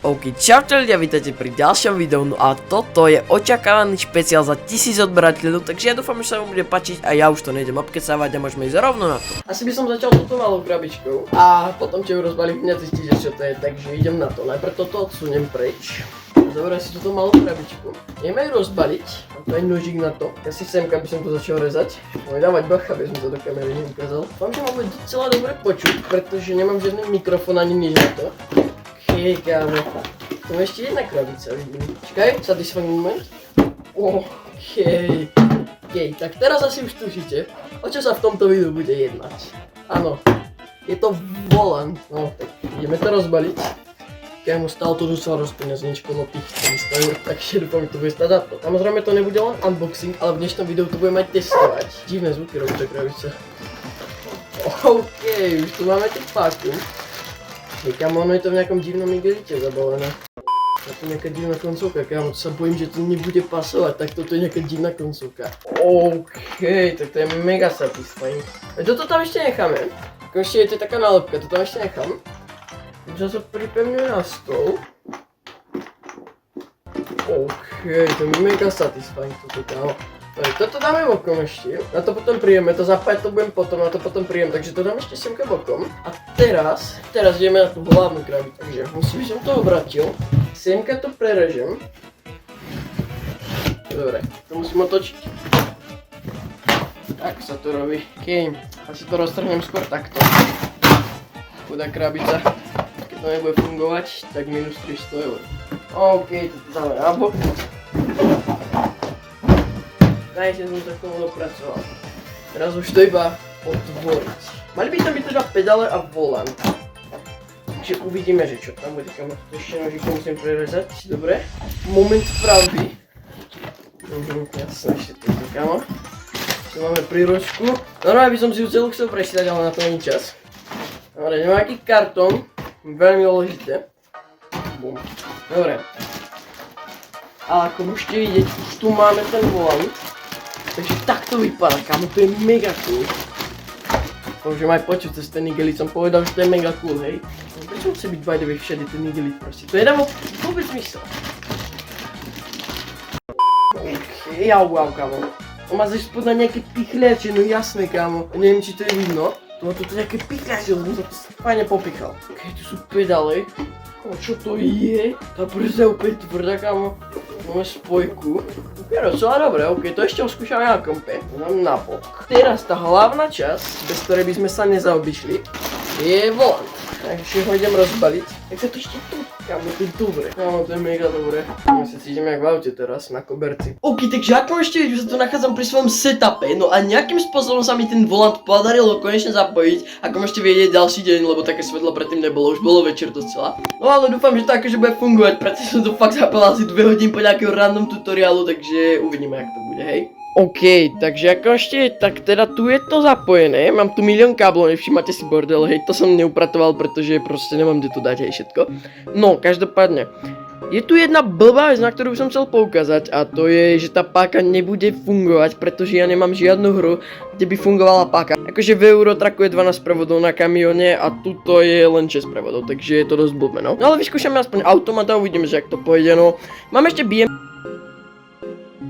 OK, čaute ľudia, vítajte pri ďalšom videu, no a toto je očakávaný špeciál za 1000 odberateľov, takže ja dúfam, že sa vám bude páčiť a ja už to nejdem obkecávať a môžeme ísť rovno na to. Asi by som začal túto malou krabičkou a potom čo ju rozbalím, hneď zistíte, čo to je, takže idem na to. Najprv toto odsuniem preč. Zoberiem si túto malú krabičku. Ideme ju rozbaliť, a to je nožík na to. Ja si semka by som to začal rezať. Môj dávať bacha, aby som to do kamery neukázal. Dúfam, že ma bude celá dobre počuť, pretože nemám žiadny mikrofón ani nič na to. Hej, kámo. Tu je ešte jedna krabica, vidím. Čakaj, satisfying moment. Okej. Tak teraz asi už tušíte, o čo sa v tomto videu bude jednať. Áno, je to volant. No, tak ideme to rozbaliť. Kámo, stále to docela rozpeniaznič okolo tých 300 eur, takže dúfam, že to bude stáť za to. Samozrejme to nebude len unboxing, ale v dnešnom videu to budeme aj testovať. Divné zvuky robí tá krabica. Okej, už tu máme tú páku. Kámo, ono je to v nejakom divnom igelite zabalené. Je to nejaká divná koncovka, kámo, to sa bojím, že to nebude pasovať, tak toto je nejaká divná koncovka. Tak to je mega satisfying. A toto tam ešte necháme. Ešte je to taká nálepka, to tam ešte nechám. Takže sa pripevňuje na stôl. To je mega satisfying toto, kámo. Toto dáme bokom ešte, na to potom príjeme, to zapájať to budem potom, na to potom príjem, takže to dám ešte semka bokom. A teraz ideme na tú hlavnú krabicu, takže musím, som to obratil, semka to prerežem. Dobre, to musím otočiť. Tak sa to robí, asi to roztrhnem skôr takto. Chudá krabica, keď to nebude fungovať, tak minus 300 eur. Toto dáme na bok. Najšťa som sa k tomu dopracoval. Teraz už to iba otvoriť. Mali by tam byť teda pedále a volant. Takže uvidíme, že čo tam bude, kam ešte nožíkom musím prerezať, dobre. Moment pravdy. Jasné, ešte to kamo. Tu máme príručku. Normálne by som si ju celú chcel prečítať, ale na to není čas. Dobre, nemám aký kartón, veľmi dôležité. Bum. Dobre. A ako môžete vidieť, už tu máme ten volant. Takže tak to vypadá, kámo, to je mega cool. Môžem aj počuť cez ten igelit, som povedal, že to je mega cool, hej. Prečo musí byť by the way všade ten igelit proste, to nedáva vôbec zmysel. Wow, kámo. On má ze spoda nejaké pichliače, no jasné, kámo. Neviem, či to je vidno. Toto je nejaké pichliače, lebo som to fajne popichal. Tu sú pedále. Čo to je? Tá brzda je úplne tvrdá, kámo. Máme spojku. Je docela dobré, to ešte oskúšame na kompe. Dám na bok. Teraz tá hlavná časť, bez ktorej by sme sa nezaobišli, je volant. Takže ho idem rozbaliť. Tak sa to ešte tu, kámo, to je dobré. Kámo, to je mega dobré. My sa cítime jak v aute teraz, na koberci. Takže ako ešte vidíš, že sa tu nachádzam pri svojom setupe, no a nejakým spôsobom sa mi ten volant podarilo konečne zapojiť. Ako môžete vedieť ďalší deň, lebo také svetlo predtým nebolo, už bolo večer docela. No ale dúfam, že to akože bude fungovať, pretože som to fakt zapal asi 2 hodín po nejakého random tutoriálu, takže uvidíme, jak to bude, hej. Takže ako ešte, tak teda tu je to zapojené, mám tu milión káblov, nevšímate si bordel, hej, to som neupratoval, pretože proste nemám kde to dať, hej, všetko. No, každopádne, je tu jedna blbá vec, na ktorú som chcel poukázať, a to je, že tá páka nebude fungovať, pretože ja nemám žiadnu hru, kde by fungovala páka. Akože v Eurotraku je 12 prevodov na kamione a tuto je len 6 prevodov, takže je to dosť blbé, no. No ale vyskúšame aspoň automat a uvidíme, že jak to pôjde, no. Mám ešte BM...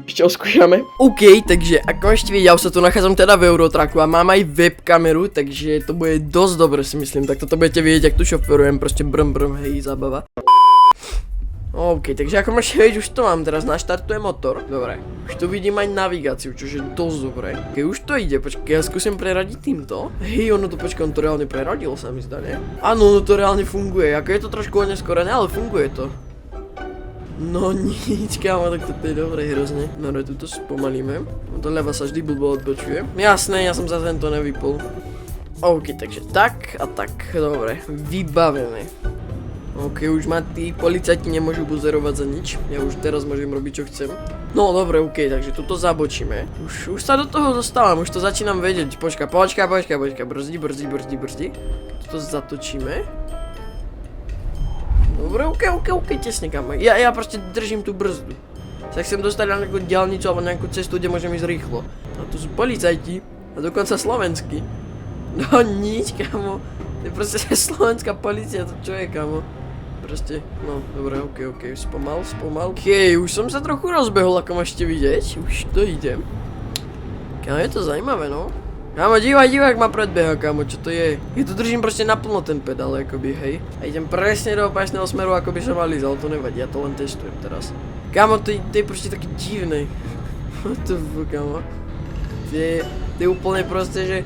Ešte oskúšame. Takže ako ešte vidíte, ja už sa tu nachádzam teda v Eurotraku a mám aj webkameru, takže to bude dosť dobre, si myslím. Tak toto budete vidieť, jak tu šoferujem, proste brm, hej, zábava. Takže ako môžete vidieť, už to mám, teraz naštartuje motor. Dobre, už tu vidím aj navigáciu, čo je dosť dobré. Už to ide, počkaj, ja skúsim preradiť týmto. Hej, ono to, počkaj, on to reálne preradil, sa mi zdá, nie? Áno, ono to reálne funguje, ako je to trošku oneskorené, ale funguje to. No nič, kámo, tak toto je dobré hrozne. Dobre, tuto spomalíme. Doľava sa vždy blbo odbočuje. Jasné, ja som za tento nevypol. Takže tak a tak, dobre, vybavené. Už ma tí policajti nemôžu buzerovať za nič. Ja už teraz môžem robiť čo chcem. No dobre, takže tuto zabočíme. Už sa do toho dostávam, už to začínam vedieť. Počkaj, brzdi. Tuto zatočíme. Dobre, tesne, kámo. Ja proste držím tú brzdu. Sa chcem dostať na nejakú diaľnicu alebo nejakú cestu, kde môžem ísť rýchlo. A tu sú policajti. A dokonca slovenskí. No nič, kámo. To je proste slovenská polícia, to čo je, kámo. proste, no, dobre, okej, spomal. Okej, už som sa trochu rozbehol, ako môžete vidieť, už to idem. Kámo, je to zajímavé, no. Kámo, dívaj, jak ma predbeha, kámo, čo to je? Ja to držím proste naplno ten pedál, akoby, hej. A idem presne do opačného smeru, ako by som mal ísť, ale to nevadí, ja to len testujem teraz. Kámo, to je proste také divné. What the fuck, kámo. To je úplne proste, že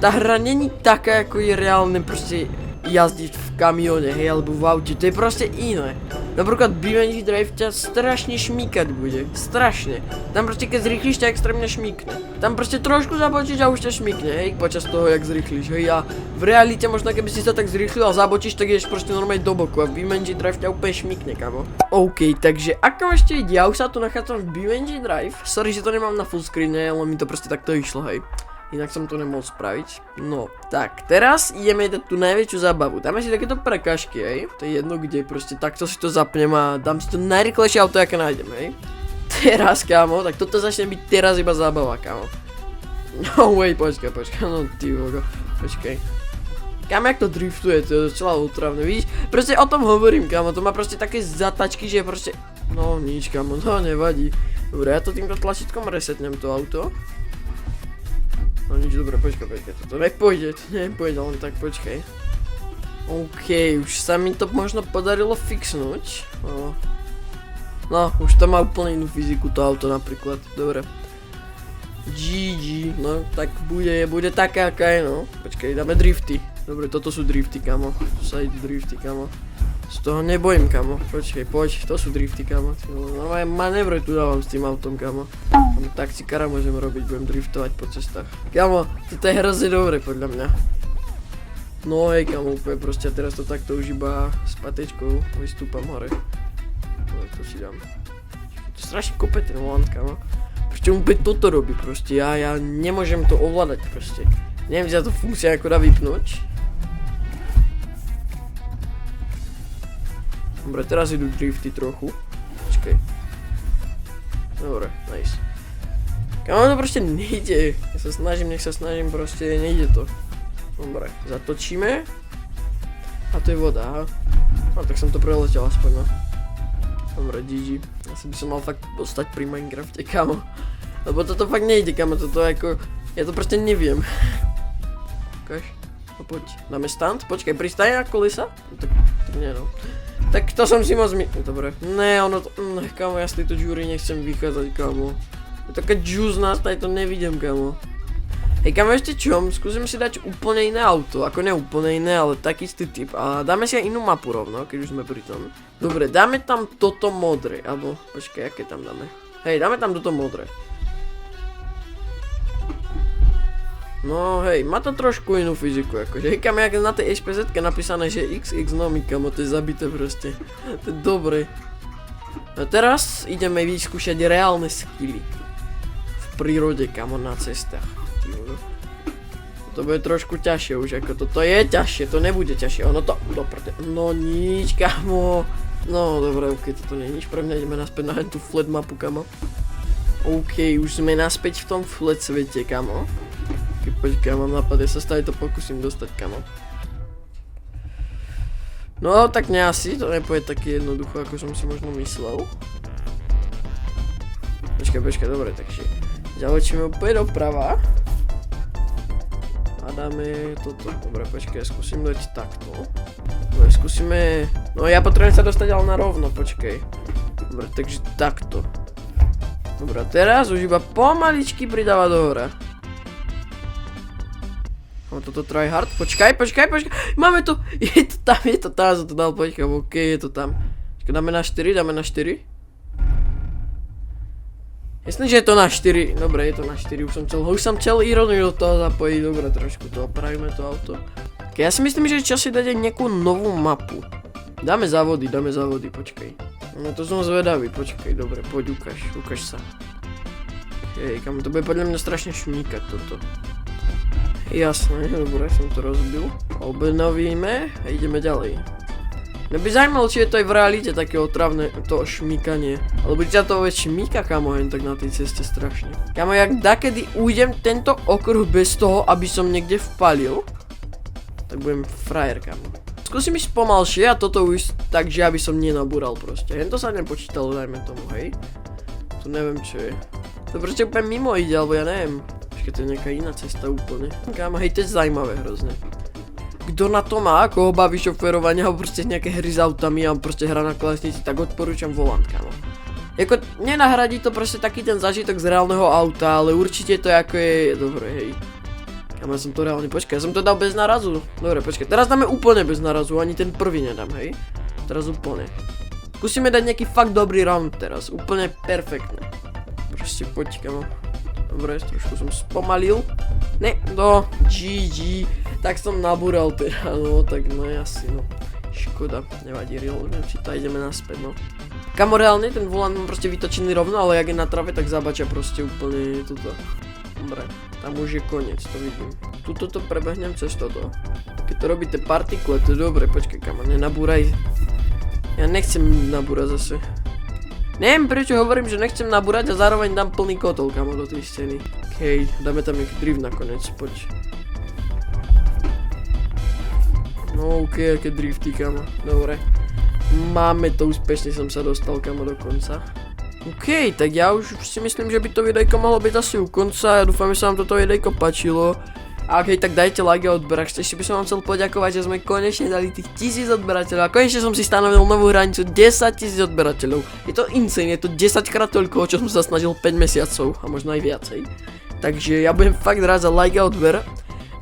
tá hra není taká, ako je reálne proste jazdiť v kamióne, hej, alebo v aute, to je proste iné. Napríklad BeamNG Drive ťa strašne šmíkať bude, strašne. Tam proste keď zrýchliš ťa extrémne šmíkne. Tam proste trošku zabočíš a už ťa šmíkne, hej, počas toho jak zrýchliš, hej, a v realite možno keby si sa tak zrýchlil a zabočíš, tak ideš proste normálne do boku a BeamNG Drive ťa úplne šmíkne, kamo. OK, takže ako ešte ide, ja už sa tu nachádzam v BeamNG Drive, sorry, že to nemám na full screene, len mi to proste takto išlo, hej. Inak som to nemohol spraviť. No, tak, teraz ideme dať tú najväčšiu zábavu. Dáme si takéto prekážky, hej. To je jedno kde, proste takto si to zapnem a dám si to najrýchlejšie auto, aké nájdem, hej. Teraz, kámo, tak toto začne byť teraz iba zábava, kámo. No wait, počkaj, no ty vogo, počkaj. Kámo, jak to driftuje, to je docela otravné, vidíš? Proste o tom hovorím, kámo, to má proste také zatačky, že proste... No nič, kámo, to nevadí. Dobre, ja to týmto tlačítkom resetnem to auto. No nič, dobre, počkaj, toto nepôjde, len tak, počkaj. OK, už sa mi to možno podarilo fixnúť. No, už to má úplne inú fyziku, to auto napríklad, dobre. GG, no tak bude taká, aká je, no. Počkaj, dáme drifty. Dobre, toto sú drifty, kamo. Tu sa idú drifty, kamo. Z toho nebojím, kamo. Počkej, poď, to sú drifty, kamo. Normálne manévre tu dávam s tým autom, kamo. Taxikára môžem robiť, budem driftovať po cestách. Kamo, toto je hrozne dobre, podľa mňa. No hej, kamo, úplne proste, teraz to takto už iba s patečkou vystúpam hore. No, to si dám. To strašne kope ten volant, kamo. Proste úplne toto robí, proste, ja nemôžem to ovládať, proste. Neviem, že sa to funkcia ako dá vypnúť. Dobre, teraz idú drifty trochu. Počkej. Dobre, nice. Kámo, to proste nejde. Ja sa snažím, nech sa snažím, proste nejde to. Dobre, zatočíme. A to je voda, aha. No tak som to preletel aspoň, no. Dobre, GG. Asi by som mal fakt ostať pri Minecrafte, kámo. Lebo toto fakt nejde, kámo, toto ako... Ja to proste neviem. Ukáž. No poď. Dáme stand? Počkaj, pristaje na kolesa? No, tak nie, no. Tak to som si moc dobre. Ne, ono to... Kámo, ja z tejto džúry nechcem vychádzať, kámo. Je taká džúzna, aj to nevidím, kámo. Hej, kámo, ešte čom? Skúsim si dať úplne iné auto. Ako ne úplne iné, ale taký istý typ. A dáme si aj inú mapu rovno, keď už sme pri tom. Dobre, dáme tam toto modré. Alebo, počkaj, aké tam dáme? Hej, dáme tam toto modré. No hej, má to trošku inú fyziku, akože. Hej, kámo, jak na tej HPZ-ke napísané, že XX nomy, kámo, to je zabité proste. To je dobre. A teraz ideme vyskúšať reálne skilly. V prírode, kámo, na cestách. To bude trošku ťažšie už, ako toto je ťažšie, to nebude ťažšie, ono to... No nič, kámo. No dobre, ok, toto nie je nič pre mňa, ideme naspäť na tú flat mapu, kámo. Ok, už sme naspäť v tom flat svete, kámo. Počkaj, mám nápad, ja sa stále to pokúsim dostať, kamo. No, tak ne asi, to nepôjde také jednoducho, ako som si možno myslel. Počkaj, dobre, takže zavočíme úplne doprava. A dáme toto, dobre, počkaj, skúsim dať takto. Dobre, skúsime, no ja potrebujem sa dostať ale na rovno, počkaj. Dobre, takže takto. Dobre, teraz už iba pomaličky pridáva do hora. No toto try hard, počkaj, máme to, je to tam, som to dal, počkaj, ok, je to tam. Počkaj, dáme na 4, Jasné, že je to na 4, dobre, je to na 4, už som chcel ironiu do toho zapojiť, dobre, trošku to opravíme to auto. Ok, ja si myslím, že je čas si dať aj nejakú novú mapu. Dáme závody, počkaj. No to som zvedavý, počkaj, dobre, poď ukáž sa. Ok, kam to bude podľa mňa strašne šmíkať toto. Jasné, dobre, som to rozbil. Obnovíme a ideme ďalej. Mňa by zaujímalo, či je to aj v realite také otravné to šmíkanie. Alebo či sa to šmíka, kamo, jen tak na tej ceste strašne. Kamo, jak dakedy ujdem tento okruh bez toho, aby som niekde vpalil, tak budem frajer, kamo. skúsim ísť pomalšie a toto už tak, že aby som nenabúral proste. Jen to sa nepočítalo, dajme tomu, hej. Tu neviem čo je. To proste úplne mimo ide, alebo ja neviem. Počkej, to je nejaká iná cesta úplne. Kámo, hej, to je zaujímavé hrozne. Kto na to má, koho baví šoférovanie, alebo proste nejaké hry s autami a proste hra na klávesnici, tak odporúčam volant, kámo. Jako, nenahradí to proste taký ten zážitok z reálneho auta, ale určite to ako je, dobre, hej. Kámo, ja som to reálne, počkaj, ja som to dal bez nárazu. Dobre, počkaj, teraz dáme úplne bez nárazu, ani ten prvý nedám, hej. Teraz úplne. Skúsime dať nejaký fakt dobrý round teraz, úplne perfektné. Proste poď, kámo. Dobre, trošku som spomalil. Ne, GG. Tak som nabúral teda, no, tak no asi, no. Škoda, nevadí, či to ideme naspäť, no. Kamo, reálne ten volant mám proste vytočený rovno, ale jak je na trave, tak zabačia proste úplne toto. Dobre, tam už je koniec, to vidím. Tuto to prebehnem cez toto. Keď to robíte partikule, to je dobre, počkaj, kamo, nenabúraj. Ja nechcem nabúrať zase. Neviem prečo hovorím, že nechcem nabúrať a zároveň dám plný kotol, kamo, do tej scény. Okej, dáme tam nejaký drift nakoniec, poď. No okej, aké drifty, kamo, dobre. Máme to, úspešne som sa dostal, kamo, do konca. Okej, tak ja už si myslím, že by to videjko mohlo byť asi u konca. Ja dúfam, že sa vám toto videjko páčilo. A okej, tak dajte like a odber. Ešte by som vám chcel poďakovať, že sme konečne dali tých 1000 odberateľov. A konečne som si stanovil novú hranicu 10 000 odberateľov. Je to insane, je to 10 krát toľko, čo som sa snažil 5 mesiacov a možno aj viacej. Takže ja budem fakt rád za like a odber.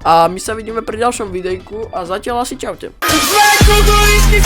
A my sa vidíme pri ďalšom videjku a zatiaľ asi čaute. Kukuričky,